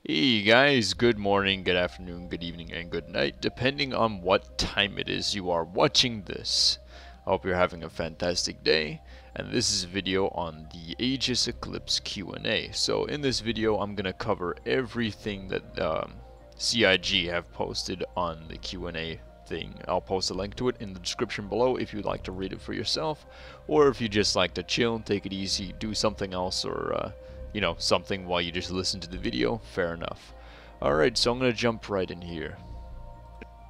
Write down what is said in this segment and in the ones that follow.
Hey guys, good morning, good afternoon, good evening, and good night, depending on what time it is you are watching this. I hope you're having a fantastic day, and this is a video on the Aegis Eclipse Q&A. So in this video, I'm going to cover everything that CIG have posted on the Q&A thing. I'll post a link to it in the description below if you'd like to read it for yourself, or if you just like to chill, take it easy, do something else, or something while you just listen to the video, fair enough. Alright, so I'm going to jump right in here.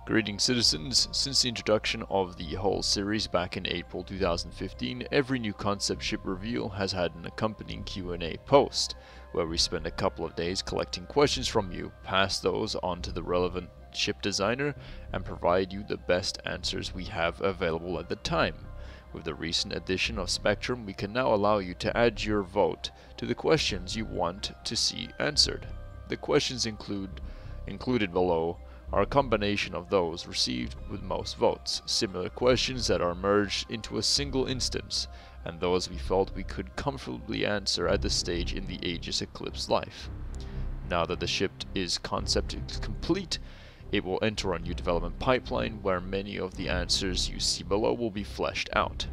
Greetings citizens, since the introduction of the whole series back in April 2015, every new concept ship reveal has had an accompanying Q&A post, where we spend a couple of days collecting questions from you, pass those on to the relevant ship designer, and provide you the best answers we have available at the time. With the recent addition of Spectrum, we can now allow you to add your vote to the questions you want to see answered. The questions included below are a combination of those received with most votes, similar questions that are merged into a single instance, and those we felt we could comfortably answer at this stage in the Aegis Eclipse life. Now that the ship concept is complete, it will enter a new development pipeline where many of the answers you see below will be fleshed out,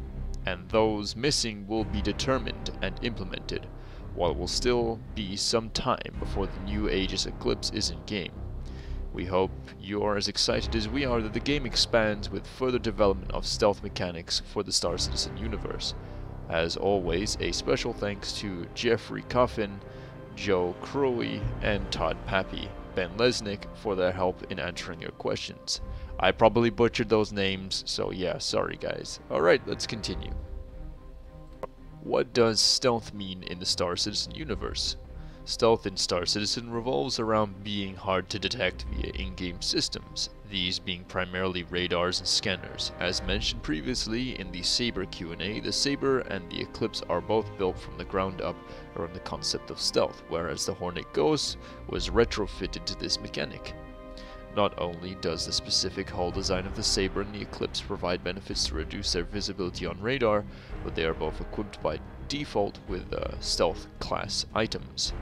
and those missing will be determined and implemented, while it will still be some time before the new Aegis Eclipse is in game. We hope you are as excited as we are that the game expands with further development of stealth mechanics for the Star Citizen universe. As always, a special thanks to Jeffrey Coffin, Joe Crowe, and Todd Pappy, Ben Lesnick, for their help in answering your questions. I probably butchered those names, so yeah, sorry guys. Alright, let's continue. What does stealth mean in the Star Citizen universe? Stealth in Star Citizen revolves around being hard to detect via in-game systems, these being primarily radars and scanners. As mentioned previously in the Saber Q&A, the Saber and the Eclipse are both built from the ground up around the concept of stealth, whereas the Hornet Ghost was retrofitted to this mechanic. Not only does the specific hull design of the Saber and the Eclipse provide benefits to reduce their visibility on radar, but they are both equipped by default with stealth class items.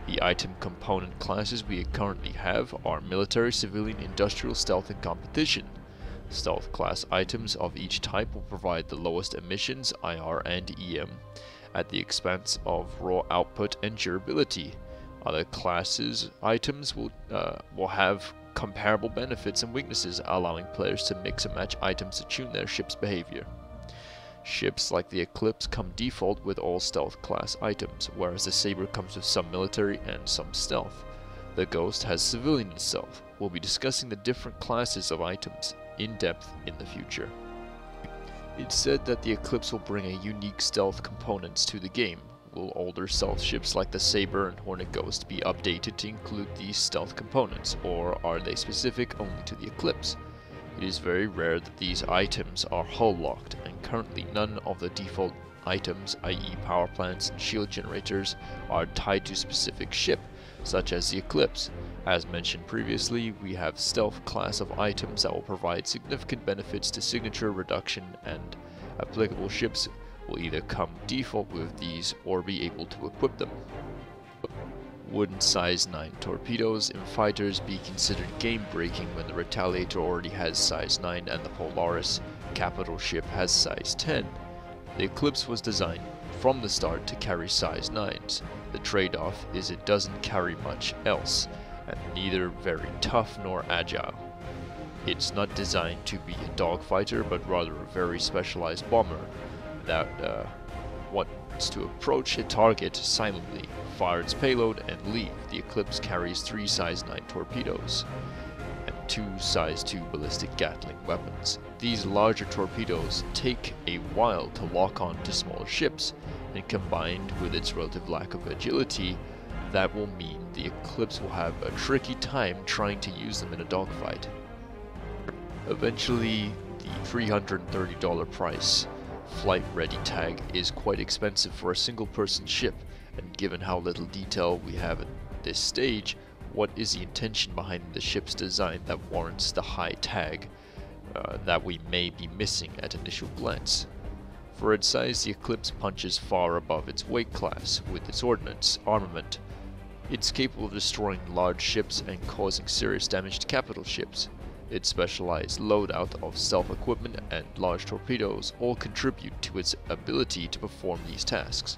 The item component classes we currently have are military, civilian, industrial, stealth, and competition. Stealth class items of each type will provide the lowest emissions, IR and EM, at the expense of raw output and durability. Other classes items will have comparable benefits and weaknesses, allowing players to mix and match items to tune their ship's behavior. Ships like the Eclipse come default with all stealth class items, whereas the Saber comes with some military and some stealth. The Ghost has civilian stealth. We'll be discussing the different classes of items in depth in the future. It's said that the Eclipse will bring a unique stealth components to the game. Will older stealth ships like the Saber and Hornet Ghost be updated to include these stealth components, or are they specific only to the Eclipse? It is very rare that these items are hull locked, and currently none of the default items, i.e. power plants and shield generators, are tied to a specific ship, such as the Eclipse. As mentioned previously, we have stealth class of items that will provide significant benefits to signature reduction, and applicable ships will either come default with these or be able to equip them. Would size 9 torpedoes in fighters be considered game-breaking when the Retaliator already has size 9 and the Polaris capital ship has size 10? The Eclipse was designed from the start to carry size 9s. The trade-off is it doesn't carry much else, and neither very tough nor agile. It's not designed to be a dogfighter, but rather a very specialized bomber that wants to approach a target silently, fire its payload, and leave. The Eclipse carries 3 size 9 torpedoes and 2 size 2 ballistic Gatling weapons. These larger torpedoes take a while to lock on to smaller ships, and combined with its relative lack of agility, that will mean the Eclipse will have a tricky time trying to use them in a dogfight. Eventually, the $330 price flight ready tag is quite expensive for a single person ship, and given how little detail we have at this stage, what is the intention behind the ship's design that warrants the high tag that we may be missing at initial glance? For its size, the Eclipse punches far above its weight class with its ordnance, armament, It's capable of destroying large ships and causing serious damage to capital ships. Its specialized loadout of stealth equipment and large torpedoes all contribute to its ability to perform these tasks.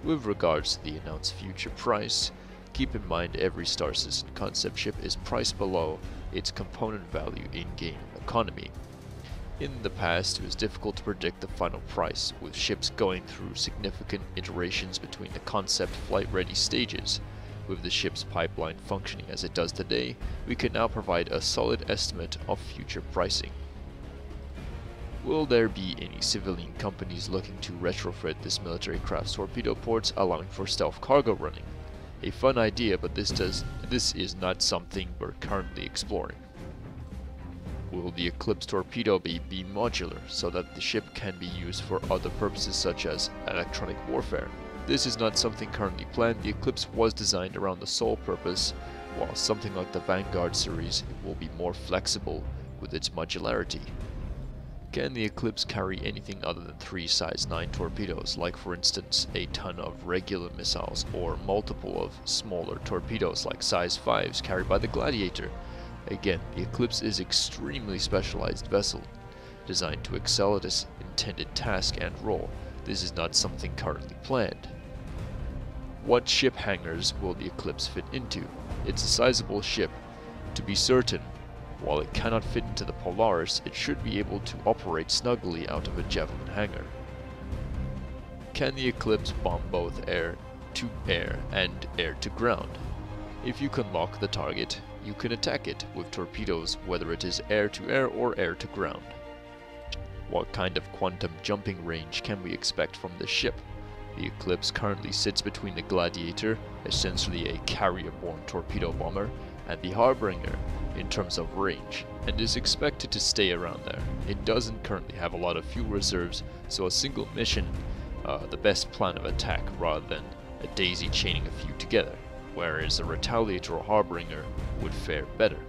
With regards to the announced future price, keep in mind every Star Citizen concept ship is priced below its component value in-game economy. In the past, it was difficult to predict the final price, with ships going through significant iterations between the concept flight-ready stages. With the ship's pipeline functioning as it does today, we can now provide a solid estimate of future pricing. Will there be any civilian companies looking to retrofit this military craft's torpedo ports, allowing for stealth cargo running? A fun idea, but this is not something we're currently exploring. Will the Eclipse torpedo be modular, so that the ship can be used for other purposes such as electronic warfare? This is not something currently planned. The Eclipse was designed around the sole purpose, while something like the Vanguard series will be more flexible with its modularity. Can the Eclipse carry anything other than 3 size 9 torpedoes, like for instance a ton of regular missiles or multiple of smaller torpedoes like size 5s carried by the Gladiator? Again, the Eclipse is an extremely specialized vessel, designed to excel at its intended task and role. This is not something currently planned. What ship hangars will the Eclipse fit into? It's a sizable ship. To be certain, while it cannot fit into the Polaris, it should be able to operate snugly out of a Javelin hangar. Can the Eclipse bomb both air-to-air and air-to-ground? If you can lock the target, you can attack it with torpedoes, whether it is air-to-air or air-to-ground. What kind of quantum jumping range can we expect from this ship? The Eclipse currently sits between the Gladiator, essentially a carrier-borne torpedo bomber, and the Harbinger in terms of range, and is expected to stay around there. It doesn't currently have a lot of fuel reserves, so a single mission, the best plan of attack rather than a daisy chaining a few together, whereas a Retaliator or Harbinger would fare better.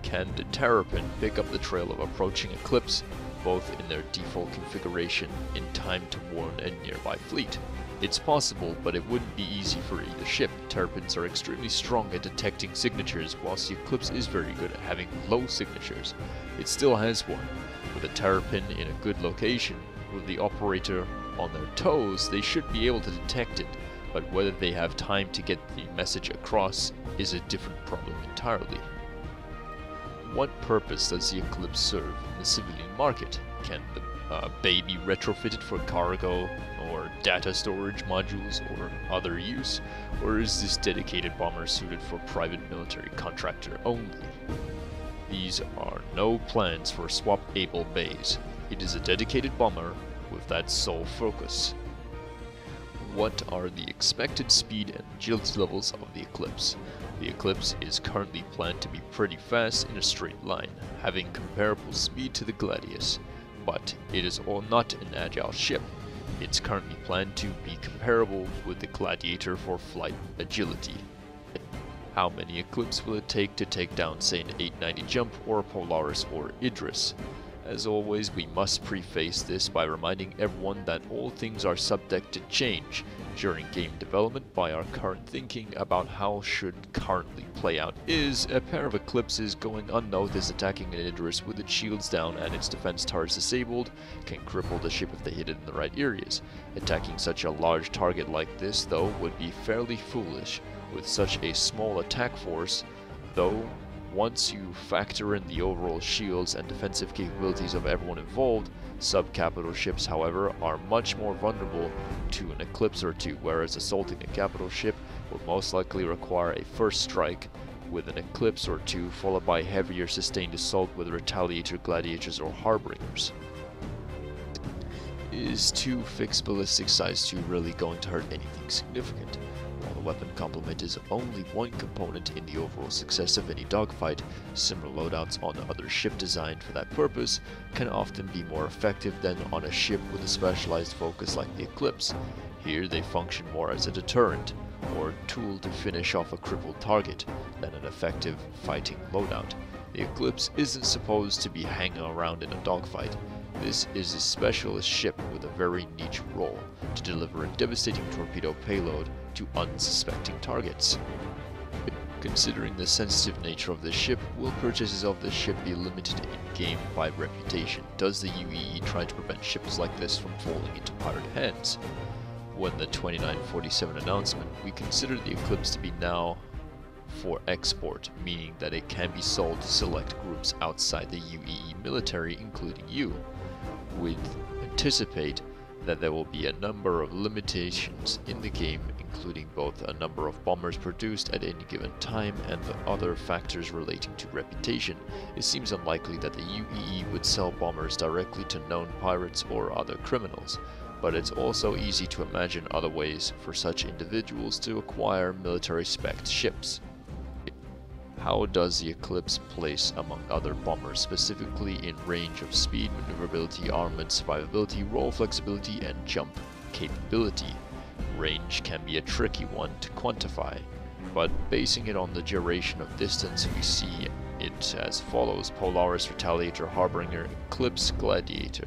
Can the Terrapin pick up the trail of approaching Eclipse, both in their default configuration in time to warn a nearby fleet? It's possible, but it wouldn't be easy for either ship. Terrapins are extremely strong at detecting signatures, whilst the Eclipse is very good at having low signatures. It still has one. With a Terrapin in a good location, with the operator on their toes, they should be able to detect it, but whether they have time to get the message across is a different problem entirely. What purpose does the Eclipse serve in the civilian market? Can the bay be retrofitted for cargo or data storage modules or other use? Or is this dedicated bomber suited for private military contractor only? These are no plans for swap-able bays. It is a dedicated bomber with that sole focus. What are the expected speed and agility levels of the Eclipse? The Eclipse is currently planned to be pretty fast in a straight line, having comparable speed to the Gladius, but it is not an agile ship. It's currently planned to be comparable with the Gladiator for flight agility. How many Eclipse will it take to take down, say, an 890 jump or a Polaris or Idris? As always, we must preface this by reminding everyone that all things are subject to change during game development by our current thinking about how should currently play out. Is a pair of Eclipses going unnoticed attacking an Idris with its shields down and its defense turrets disabled can cripple the ship if they hit it in the right areas. Attacking such a large target like this, though, would be fairly foolish with such a small attack force, though once you factor in the overall shields and defensive capabilities of everyone involved, sub-capital ships, however, are much more vulnerable to an Eclipse or two, whereas assaulting a capital ship would most likely require a first strike with an Eclipse or two, followed by heavier sustained assault with Retaliator, Gladiators, or Harbingers. Is 2 fixed ballistic size 2 really going to hurt anything significant? While the weapon complement is only one component in the overall success of any dogfight, similar loadouts on other ship designed for that purpose can often be more effective than on a ship with a specialized focus like the Eclipse. Here they function more as a deterrent, or tool to finish off a crippled target, than an effective fighting loadout. The Eclipse isn't supposed to be hanging around in a dogfight. This is a specialist ship with a very niche role to deliver a devastating torpedo payload to unsuspecting targets. Considering the sensitive nature of the ship, will purchases of the ship be limited in-game by reputation? Does the UEE try to prevent ships like this from falling into pirate hands? When the 2947 announcement, we consider the Eclipse to be now for export, meaning that it can be sold to select groups outside the UEE military, including you. We'd anticipate that there will be a number of limitations in the game, including both a number of bombers produced at any given time and the other factors relating to reputation. It seems unlikely that the UEE would sell bombers directly to known pirates or other criminals, but it's also easy to imagine other ways for such individuals to acquire military-spec ships. How does the Eclipse place among other bombers, specifically in range of speed, maneuverability, armament, survivability, roll flexibility, and jump capability? Range can be a tricky one to quantify, but basing it on the duration of distance, we see it as follows: Polaris, Retaliator, Harbinger, Eclipse, Gladiator.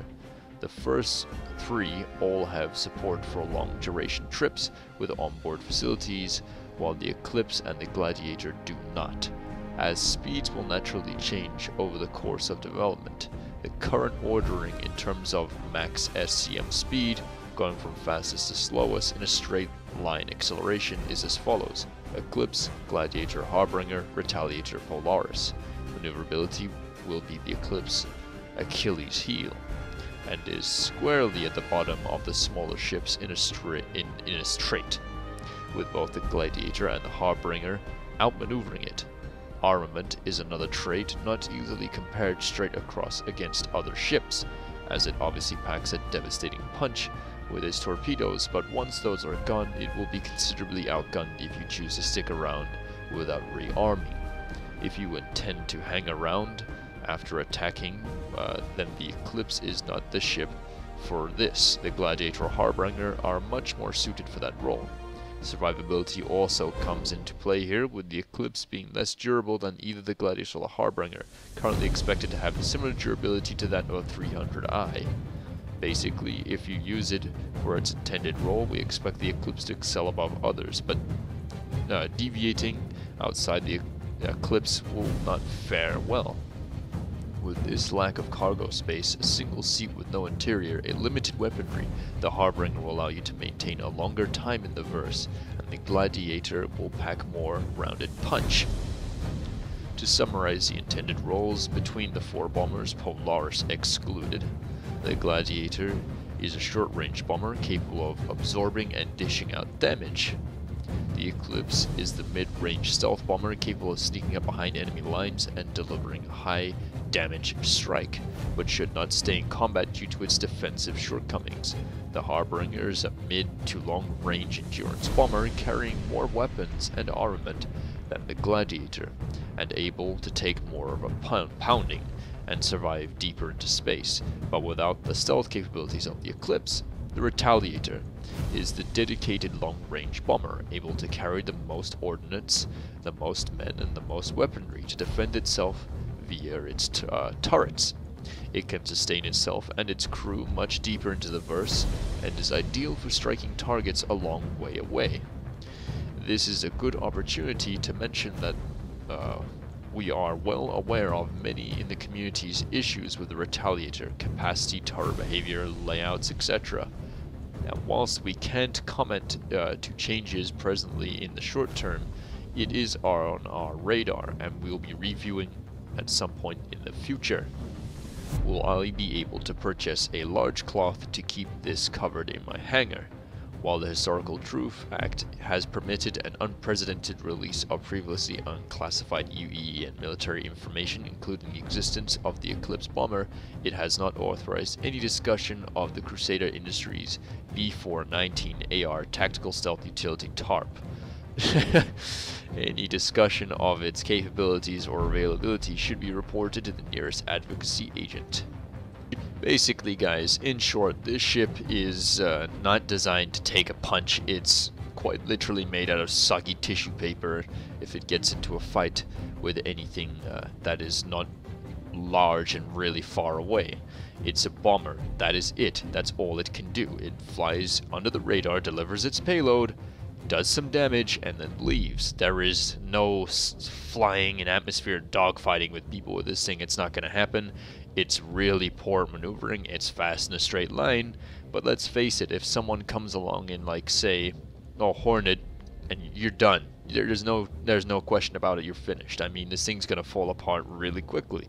The first three all have support for long duration trips with onboard facilities, while the Eclipse and the Gladiator do not, as speeds will naturally change over the course of development. The current ordering in terms of max SCM speed, going from fastest to slowest in a straight line acceleration, is as follows: Eclipse, Gladiator, Harbinger, Retaliator, Polaris. Maneuverability will be the Eclipse Achilles heel, and is squarely at the bottom of the smaller ships in a straight, with both the Gladiator and the Harbinger outmaneuvering it. Armament is another trait not easily compared straight across against other ships, as it obviously packs a devastating punch with its torpedoes, but once those are gone, it will be considerably outgunned if you choose to stick around without rearming. If you intend to hang around after attacking, then the Eclipse is not the ship for this. The Gladiator or Harbinger are much more suited for that role. Survivability also comes into play here, with the Eclipse being less durable than either the Gladiator or the Harbinger, currently expected to have similar durability to that of 300i. Basically, if you use it for its intended role, we expect the Eclipse to excel above others, but deviating outside the Eclipse will not fare well. With this lack of cargo space, a single seat with no interior, a limited weaponry, the Harbinger will allow you to maintain a longer time in the verse, and the Gladiator will pack more rounded punch. To summarize the intended roles between the four bombers, Polaris excluded, the Gladiator is a short-range bomber capable of absorbing and dishing out damage. The Eclipse is the mid-range stealth bomber capable of sneaking up behind enemy lines and delivering a high damage strike, but should not stay in combat due to its defensive shortcomings. The Harbinger is a mid to long range endurance bomber carrying more weapons and armament than the Gladiator, and able to take more of a pounding and survive deeper into space, but without the stealth capabilities of the Eclipse. The Retaliator is the dedicated long-range bomber, able to carry the most ordnance, the most men, and the most weaponry to defend itself via its turrets. It can sustain itself and its crew much deeper into the verse, and is ideal for striking targets a long way away. This is a good opportunity to mention that we are well aware of many in the community's issues with the Retaliator: capacity, turret behavior, layouts, etc. And whilst we can't comment to changes presently in the short term, it is on our radar, and we'll be reviewing at some point in the future. Will I be able to purchase a large cloth to keep this covered in my hangar? While the Historical Truth Act has permitted an unprecedented release of previously unclassified UEE and military information, including the existence of the Eclipse bomber, it has not authorized any discussion of the Crusader Industries B419 AR Tactical Stealth Utility TARP. Any discussion of its capabilities or availability should be reported to the nearest advocacy agent. Basically, guys, in short, this ship is not designed to take a punch. It's quite literally made out of soggy tissue paper if it gets into a fight with anything that is not large and really far away. It's a bomber. That is it. That's all it can do. It flies under the radar, delivers its payload, does some damage, and then leaves. There is no flying in atmosphere dogfighting with people with this thing. It's not going to happen. It's really poor maneuvering. It's fast in a straight line. But let's face it, if someone comes along in, like, say, a Hornet, and you're done. There's no question about it. You're finished. I mean, this thing's going to fall apart really quickly.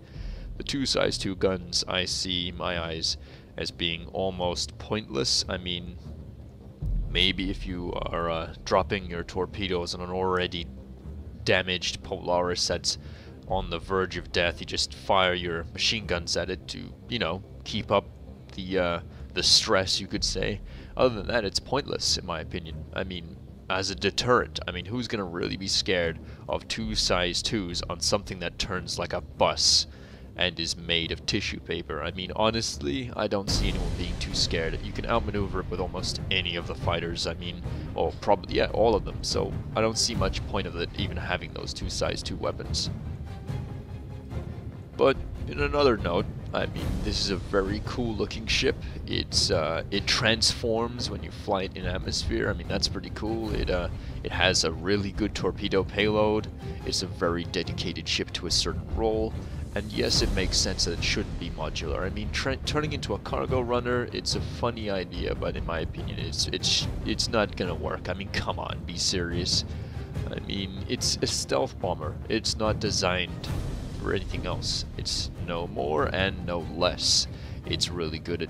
The 2 size 2 guns, I see in my eyes as being almost pointless. I mean, maybe if you are dropping your torpedoes on an already damaged Polaris that's on the verge of death, you just fire your machine guns at it to, you know, keep up the stress, you could say. Other than that, it's pointless, in my opinion. I mean, as a deterrent, I mean, who's going to really be scared of 2 size 2s on something that turns like a bus and is made of tissue paper? I mean, honestly, I don't see anyone being too scared. You can outmaneuver it with almost any of the fighters. I mean, well, probably, yeah, all of them. So I don't see much point of it even having those 2 size 2 weapons. But in another note, I mean, this is a very cool looking ship. It transforms when you fly it in atmosphere. I mean, that's pretty cool. It has a really good torpedo payload. It's a very dedicated ship to a certain role. And yes, it makes sense that it shouldn't be modular. I mean, turning into a cargo runner, it's a funny idea, but in my opinion, it's not gonna work. I mean, come on, be serious. I mean, it's a stealth bomber. It's not designed for anything else. It's no more and no less. It's really good at,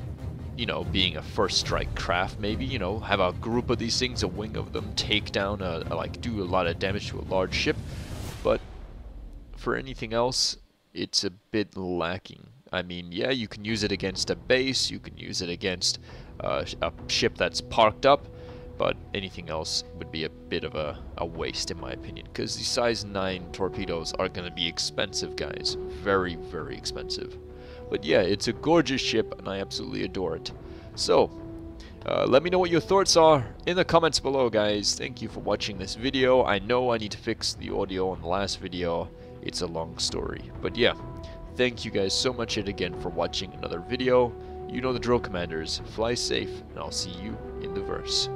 you know, being a first strike craft, maybe, you know, have a group of these things, a wing of them, take down like do a lot of damage to a large ship. But for anything else, it's a bit lacking. I mean, yeah, you can use it against a base, you can use it against a ship that's parked up, but anything else would be a bit of a waste, in my opinion, because the size 9 torpedoes are going to be expensive, guys. Very, very expensive. But yeah, it's a gorgeous ship, and I absolutely adore it. So, let me know what your thoughts are in the comments below, guys. Thank you for watching this video. I know I need to fix the audio on the last video. It's a long story. But yeah, thank you guys so much yet again for watching another video. You know the drill, commanders. Fly safe, and I'll see you in the verse.